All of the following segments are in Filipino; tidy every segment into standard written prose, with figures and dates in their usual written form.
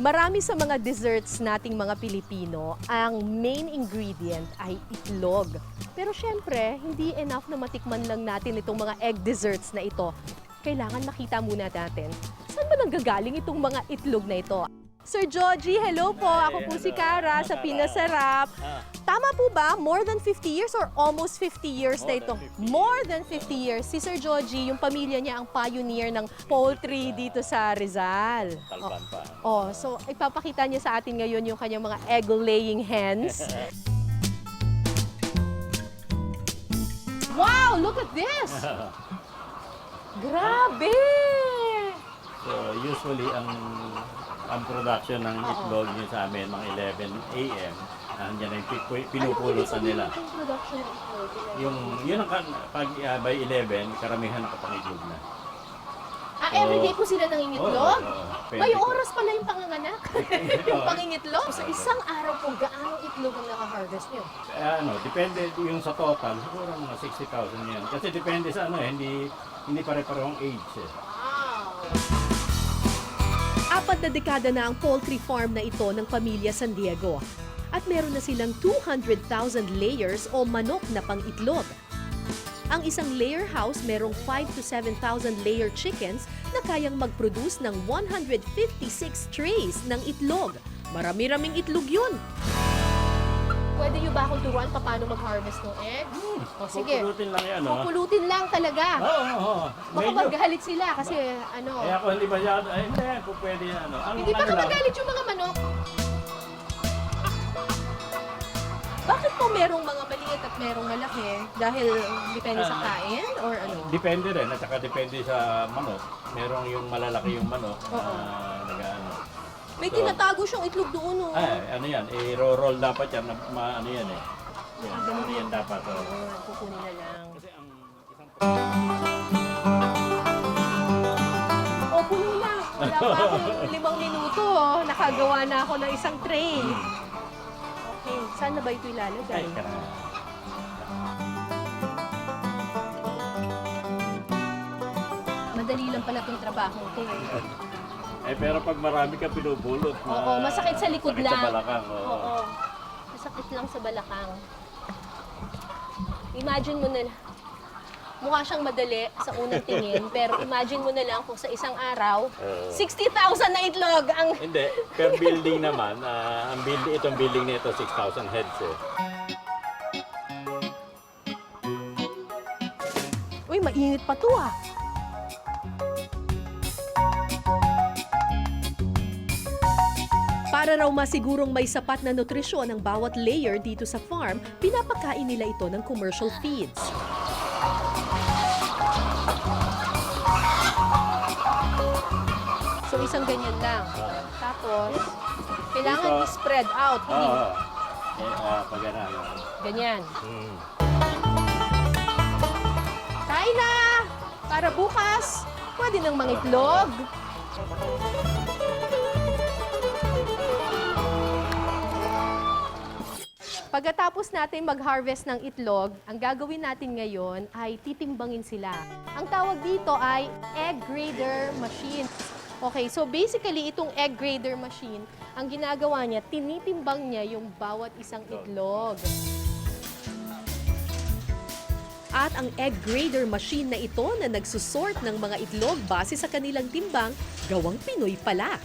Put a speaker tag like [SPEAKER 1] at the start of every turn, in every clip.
[SPEAKER 1] Marami sa mga desserts nating mga Pilipino, ang main ingredient ay itlog. Pero syempre, hindi enough na matikman lang natin itong mga egg desserts na ito. Kailangan makita muna natin, saan ba nanggagaling itong mga itlog na ito? Sir Joji, hello po. Ako po si Cara sa Pinasarap. Tama po ba? More than 50 years or almost 50 years na ito? More than 50 years. Si Sir Joji, yung pamilya niya ang pioneer ng poultry dito sa Rizal.
[SPEAKER 2] Talban pa.
[SPEAKER 1] So ipapakita niya sa atin ngayon yung kanyang mga egg-laying hens. Wow! Look at this! Grabe!
[SPEAKER 2] So usually ang production ng itlog nyo sa amin mga 11 a.m. Nandiyan ang pinupulutan nila.
[SPEAKER 1] Yung production ng itlog?
[SPEAKER 2] Yun ang pag by 11, karamihan nakapangitlog na.
[SPEAKER 1] Everyday po sila nangingitlog?
[SPEAKER 2] Oo.
[SPEAKER 1] May oras pala yung panganganak. Yung pangingitlog. So isang araw po, gaano itlog ang naka-harvest nyo?
[SPEAKER 2] Depende yung sa total, siguro mga 60,000 yan. Kasi depende sa hindi pare-parehong age.
[SPEAKER 1] Wow!
[SPEAKER 3] 4 na dekada na ang poultry farm na ito ng pamilya San Diego. At meron na silang 200,000 layers o manok na pang-itlog. Ang isang layer house merong 5 to 7,000 layer chickens na kayang mag-produce ng 156 trays ng itlog. Marami-raming itlog yun.
[SPEAKER 1] Pwede nyo ba akong turuan paano mag-harvest ng egg? O sige,
[SPEAKER 2] Pupulutin lang yan, no?
[SPEAKER 1] pupulutin lang talaga.
[SPEAKER 2] Oo.
[SPEAKER 1] Baka magalit sila kasi ano.
[SPEAKER 2] Kaya ako hindi masyado, hindi, pwede yan,
[SPEAKER 1] Hindi baka magalit yung mga manok. Bakit po merong mga maliit at merong malaki? Dahil depende sa kain or ano?
[SPEAKER 2] Depende rin, at saka depende sa manok. Merong yung malalaki yung manok
[SPEAKER 1] Oo.
[SPEAKER 2] na nag-ano.
[SPEAKER 1] May
[SPEAKER 2] So,
[SPEAKER 1] tinatago siyang itlog doon, oh.
[SPEAKER 2] ano yan, i-roll dapat yan, ano yan eh. Yan,
[SPEAKER 1] ganun.
[SPEAKER 2] ano yan dapat.
[SPEAKER 1] Oo, kukunin na lang.
[SPEAKER 2] Kasi ang isang
[SPEAKER 1] O, puno na. Wala pa akong 5 minuto, oh. Nakagawa na ako ng isang tray. Okay, saan na ba ito ilalagay?
[SPEAKER 2] ay, karang.
[SPEAKER 1] Madali lang pala itong trabaho ko, eh.
[SPEAKER 2] Pero pag marami ka pinupulot,
[SPEAKER 1] Oo, masakit sa likod
[SPEAKER 2] sakit
[SPEAKER 1] lang.
[SPEAKER 2] sa balakang.
[SPEAKER 1] Oo. Masakit lang sa balakang. Imagine mo na, mukha siyang madali sa unang tingin, pero imagine mo na lang kung sa isang araw, 60,000 na itlog ang...
[SPEAKER 2] Hindi, per building naman, itong building na ito, 6,000 heads eh.
[SPEAKER 1] Uy, mainit pa to ah.
[SPEAKER 3] Para raw masigurong may sapat na nutrisyon ang bawat layer dito sa farm, pinapakain nila ito ng commercial feeds.
[SPEAKER 1] So isang ganyan lang. Tapos, kailangan
[SPEAKER 2] Ito.
[SPEAKER 1] i-spread out. Hindi
[SPEAKER 2] Pag ano.
[SPEAKER 1] ganyan. Kain na! Para bukas, pwede ng mga itlog. Pagkatapos natin mag-harvest ng itlog, ang gagawin natin ngayon ay titimbangin sila. Ang tawag dito ay egg grader machine. Okay, so basically itong egg grader machine, ang ginagawa niya, tinitimbang niya yung bawat isang itlog.
[SPEAKER 3] At ang egg grader machine na ito na nagsusort ng mga itlog base sa kanilang timbang, gawang Pinoy pala.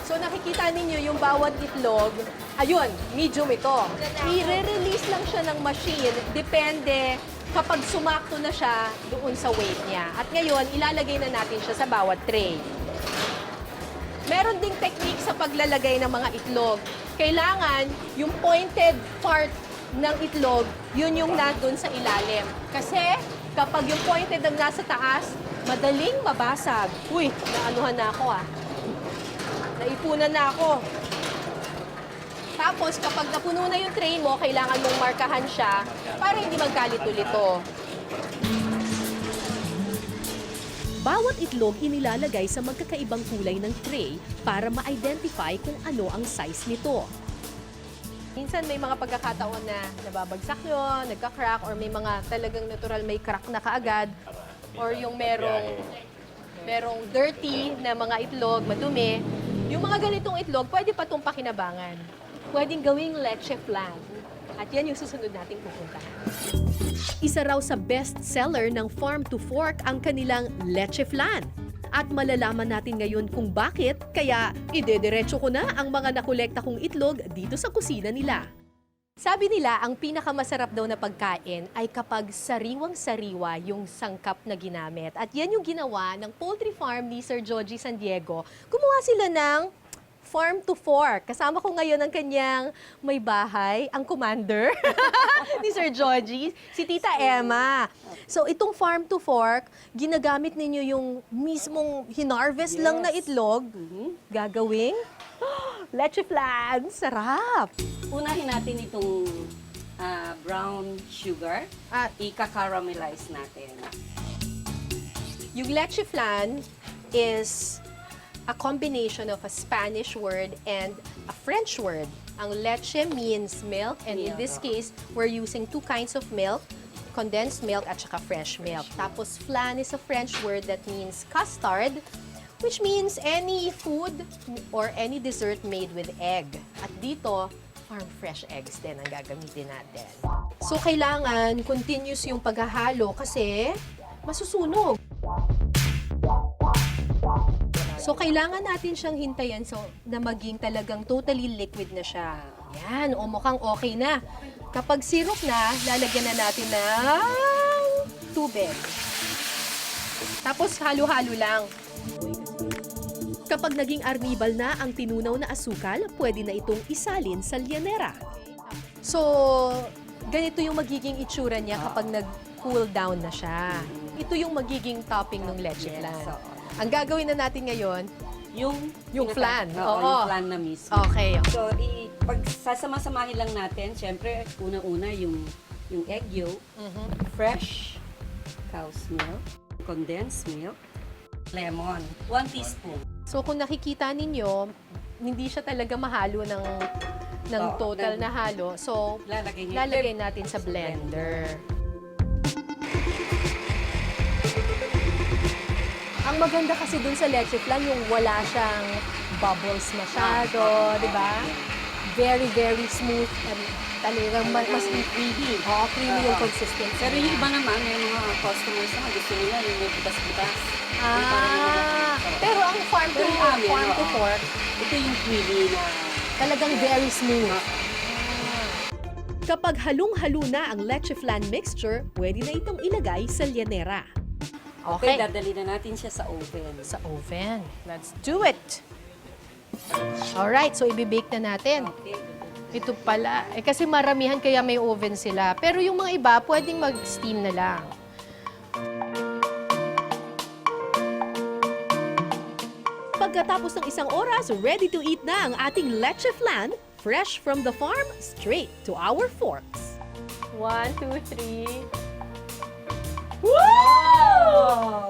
[SPEAKER 1] So nakikita ninyo yung bawat itlog, ayun, medium ito. I-release lang siya ng machine, depende kapag sumakto na siya doon sa weight niya. At ngayon, ilalagay na natin siya sa bawat tray. Meron ding technique sa paglalagay ng mga itlog. Kailangan yung pointed part ng itlog, yun yung nandun sa ilalim. Kasi kapag yung pointed ang nasa taas, madaling mabasag. Uy, naanuhan na ako ah. Naipunan na ako. Tapos, kapag napuno na yung tray mo, kailangan mong markahan siya para hindi magkalito-lito.
[SPEAKER 3] Bawat itlog inilalagay sa magkakaibang kulay ng tray para ma-identify kung ano ang size nito.
[SPEAKER 1] Minsan may mga pagkakataon na nababagsak yun, nagka-crack, or may mga talagang natural may crack na kaagad, or yung merong dirty na mga itlog, madumi. Yung mga ganitong itlog, pwede pa itong pakinabangan. Pwedeng gawing leche flan. At yan yung susunod nating pupuntahan.
[SPEAKER 3] Isa raw sa best seller ng Farm to Fork ang kanilang leche flan. At malalaman natin ngayon kung bakit, kaya idediretso ko na ang mga nakolekta kong itlog dito sa kusina nila.
[SPEAKER 1] Sabi nila, ang pinakamasarap daw na pagkain ay kapag sariwang-sariwa yung sangkap na ginamit. At yan yung ginawa ng poultry farm ni Sir Joji San Diego. Gumawa sila ng Farm to Fork. Kasama ko ngayon ang kanyang may bahay, ang commander ni Sir Joji, si Tita Emma. So itong Farm to Fork, ginagamit ninyo yung mismong hinarvest lang na itlog, gagawing leche flan. Sarap!
[SPEAKER 4] Unahin natin itong brown sugar
[SPEAKER 1] At
[SPEAKER 4] at ika-caramelize natin.
[SPEAKER 1] yung leche flan is a combination of a Spanish word and a French word. Ang leche means milk, and in
[SPEAKER 4] Milk,
[SPEAKER 1] this
[SPEAKER 4] oo.
[SPEAKER 1] case, we're using two kinds of milk, condensed milk at saka fresh milk. Tapos flan is a French word that means custard, which means any food or any dessert made with egg. At dito, farm fresh eggs din ang gagamitin natin. So, kailangan continuous yung paghahalo kasi masusunog. So, kailangan natin siyang hintayin na maging talagang totally liquid na siya. Yan, o mukhang okay na. Kapag syrup na, lalagyan na natin ng tubig. Tapos, halo-halo lang.
[SPEAKER 3] Kapag naging arnibal na ang tinunaw na asukal, pwede na itong isalin sa lyanera.
[SPEAKER 1] So, ganito yung magiging itsura niya kapag nag-cool down na siya. Ito yung magiging topping ng leche
[SPEAKER 4] Yes,
[SPEAKER 1] flan.
[SPEAKER 4] oo.
[SPEAKER 1] Ang gagawin na natin ngayon, Yung flan,
[SPEAKER 4] Oo,
[SPEAKER 1] oo.
[SPEAKER 4] yung flan na mismo.
[SPEAKER 1] okay.
[SPEAKER 4] So, pag sasama-samahin lang natin, syempre, una-una yung egg yolk, fresh cow's milk, condensed milk, lemon, 1 teaspoon.
[SPEAKER 1] So kung nakikita ninyo, hindi siya talaga mahalo ng
[SPEAKER 4] Oo,
[SPEAKER 1] total na halo. So lalagay natin sa blender. Ang maganda kasi dun sa leche flan, yung wala siyang bubbles masyado, di ba? Very, very smooth and talagang mas creamy. Oo, creamy yung consistency.
[SPEAKER 4] Pero yung iba naman, may mga customers na gusto nila yung may butas-butas.
[SPEAKER 1] Pero ang farm to
[SPEAKER 4] Pero yung amin,
[SPEAKER 1] farm to
[SPEAKER 4] oo.
[SPEAKER 1] fork,
[SPEAKER 4] Ito yung creamy na
[SPEAKER 1] talagang very smooth.
[SPEAKER 3] Kapag halong-halo na ang leche flan mixture, pwede na itong ilagay sa lyanera.
[SPEAKER 4] Okay, dadali na natin siya sa oven.
[SPEAKER 1] Sa oven. Let's do it! Alright, so ibibake na natin.
[SPEAKER 4] Okay.
[SPEAKER 1] Ito pala. Kasi maramihan kaya may oven sila. Pero yung mga iba, pwedeng mag-steam na lang.
[SPEAKER 3] Pagkatapos ng isang oras, ready to eat na ang ating leche flan, fresh from the farm, straight to our forks.
[SPEAKER 1] 1, 2, 3. Wow!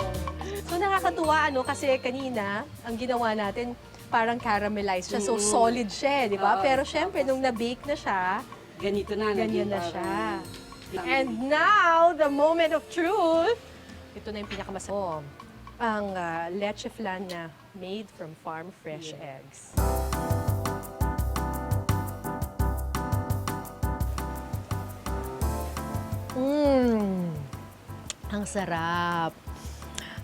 [SPEAKER 1] So nakakatuwa kasi kanina, ang ginawa natin, parang caramelized siya. So solid siya, di ba?
[SPEAKER 4] Oo.
[SPEAKER 1] Pero syempre, nung na-bake na siya,
[SPEAKER 4] Ganito na.
[SPEAKER 1] ganyan
[SPEAKER 4] naging
[SPEAKER 1] na siya.
[SPEAKER 4] parang-
[SPEAKER 1] And now, the moment of truth. Ito na yung pinakamasarap. Ang leche flan na made from farm fresh eggs. Ang sarap.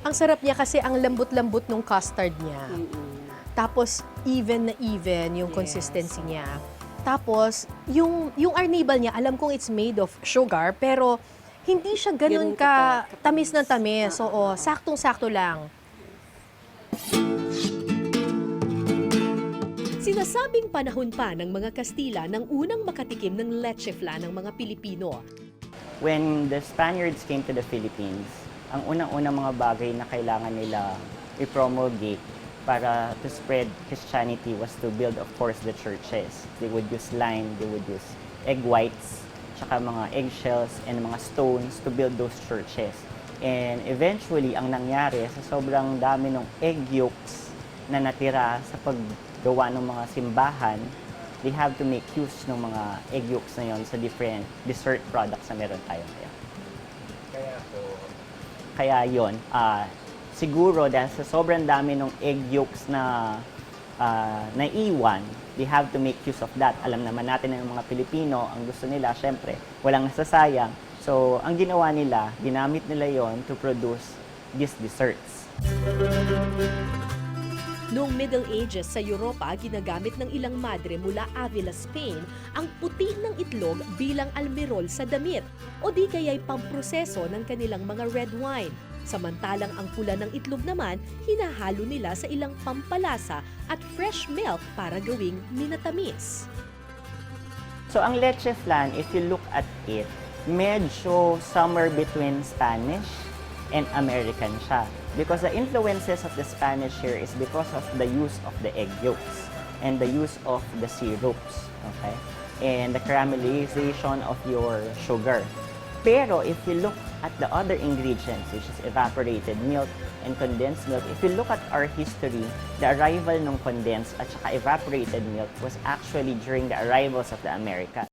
[SPEAKER 1] Ang sarap niya kasi ang lambot-lambot ng custard niya. Tapos, even na even yung
[SPEAKER 4] Yes.
[SPEAKER 1] consistency niya. Tapos, yung arnibal niya, alam kong it's made of sugar, pero hindi siya ganun
[SPEAKER 4] Ganun
[SPEAKER 1] ka
[SPEAKER 4] ka-
[SPEAKER 1] tamis na tamis. Oo, saktong-sakto lang.
[SPEAKER 3] Sinasabing panahon pa ng mga Kastila nang unang makatikim ng leche flan ng mga Pilipino.
[SPEAKER 5] When the Spaniards came to the Philippines, ang unang-unang mga bagay na kailangan nila i-promulgate para to spread Christianity was to build, of course, the churches. They would use lime, they would use egg whites, tsaka mga eggshells and mga stones to build those churches. And eventually, ang nangyari, sa sobrang dami ng egg yolks na natira sa paggawa ng mga simbahan, they have to make use ng mga egg yolks na yon sa different dessert products na meron tayo ngayon. Kaya yon, siguro dahil sa sobrang dami ng egg yolks na naiwan, they have to make use of that. Alam naman natin ng mga Pilipino, ang gusto nila, syempre, walang nasasayang. So, ang ginawa nila, ginamit nila yon to produce these desserts.
[SPEAKER 3] Noong Middle Ages sa Europa, ginagamit ng ilang madre mula Avila, Spain, ang puti ng itlog bilang almirol sa damit o di kaya'y pamproseso ng kanilang mga red wine. Samantalang ang pula ng itlog naman, hinahalo nila sa ilang pampalasa at fresh milk para gawing minatamis.
[SPEAKER 5] So, ang leche flan, if you look at it, medyo somewhere between Spanish and American siya. Because the influences of the Spanish here is because of the use of the egg yolks and the use of the syrups, okay? And the caramelization of your sugar. Pero if you look at the other ingredients, which is evaporated milk and condensed milk, if you look at our history, the arrival ng condensed at saka evaporated milk was actually during the arrivals of the Americans.